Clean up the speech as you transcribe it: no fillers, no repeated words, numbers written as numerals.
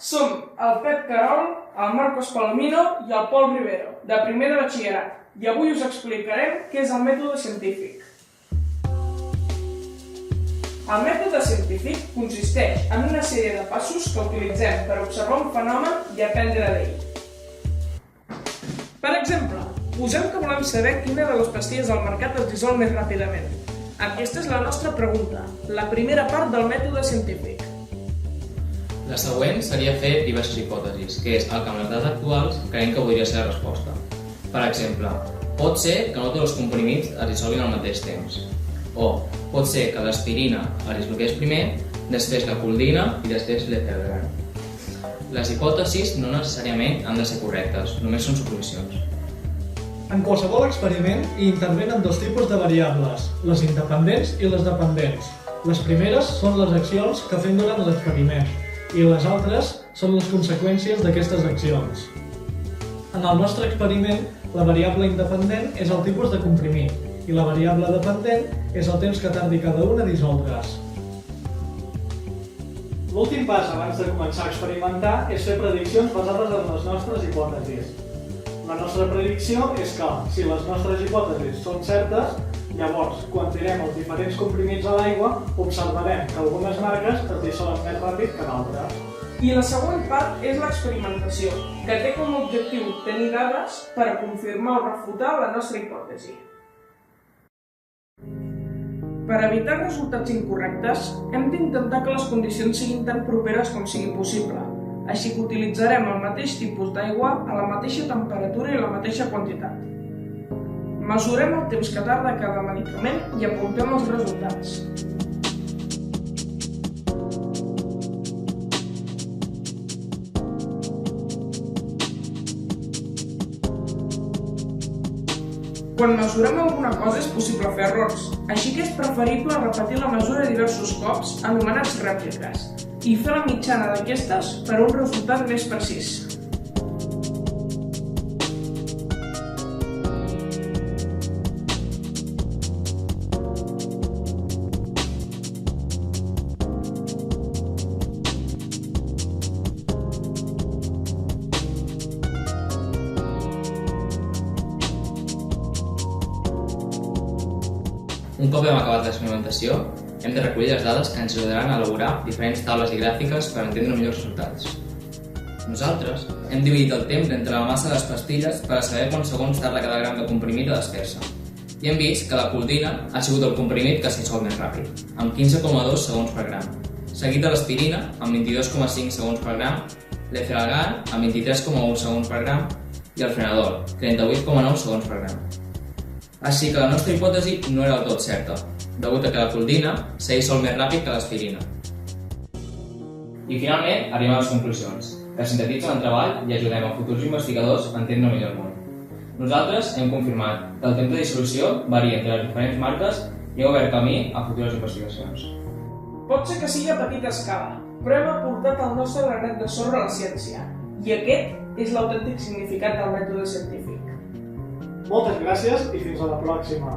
Som el Pep Carol, el Marcos Palomino i el Pol Rivero, de primer de batxillerat, i avui us explicarem què és el mètode científic. El mètode científic consisteix en una sèrie de passos que utilitzem per observar un fenomen i aprendre d'ell. Per exemple, posem que volem saber quina de les pastilles al mercat es dissol més ràpidament. Aquesta és la nostra pregunta, la primera part del mètode científic. La següent seria fer diverses hipòtesis, que és el que amb les dades actuals creiem que podria ser la resposta. Per exemple, pot ser que no tots els comprimits es dissolguin al mateix temps. O pot ser que l'aspirina es dissolgués primer, després la coldina i després l'efedrin. Les hipòtesis no necessàriament han de ser correctes, només són suposicions. En qualsevol experiment hi intervenen dos tipus de variables, les independents i les dependents. Les primeres són les accions que fem durant l'experiment i les altres són les conseqüències d'aquestes accions. En el nostre experiment, la variable independent és el tipus de comprimit i la variable dependent és el temps que tardi cada una a dissoldre's. L'últim pas abans de començar a experimentar és fer prediccions basades en les nostres hipòtesis. La nostra predicció és que, si les nostres hipòtesis són certes, llavors, quan tirem els diferents comprimits a l'aigua, observarem que algunes marques es dissolen més ràpid que d'altres. I la següent part és l'experimentació, que té com a objectiu obtenir dades per a confirmar o refutar la nostra hipòtesi. Per evitar resultats incorrectes, hem d'intentar que les condicions siguin tan properes com sigui possible. Així que utilitzarem el mateix tipus d'aigua a la mateixa temperatura i la mateixa quantitat. Mesurem el temps que tarda cada medicament i apuntem els resultats. Quan mesurem alguna cosa és possible fer errors, així que és preferible repetir la mesura diversos cops, anomenats rèpliques, i fer la mitjana d'aquestes per a un resultat més precís. Un cop hem acabat l'experimentació, hem de recollir les dades que ens ajudaran a elaborar diferents taules i gràfiques per entendre millors resultats. Nosaltres hem dividit el temps entre la massa de les pastilles per a saber quants segons tarda cada gram de comprimit a desfer-se. I hem vist que la coldina ha sigut el comprimit que s'hi dissol més ràpid, amb 15,2 segons per gram, seguit de l'aspirina, amb 22,5 segons per gram, l'efedrin, amb 23,1 segons per gram, i el frenadol, 38,9 segons per gram. Així que la nostra hipòtesi no era del tot certa, degut a que la coldina s'ha dissolt més ràpid que l'aspirina. I finalment arribem a les conclusions, que sintetitzen el treball i ajudem a futurs investigadors a entendre millor el món. Nosaltres hem confirmat que el temps de dissolució varia entre les diferents marques i ha obert camí a futures investigacions. Pot ser que sigui a petita escala, però hem aportat el nostre granet de sorra a la ciència, i aquest és l'autèntic significat del mètode científic. Moltes gràcies i fins a la pròxima!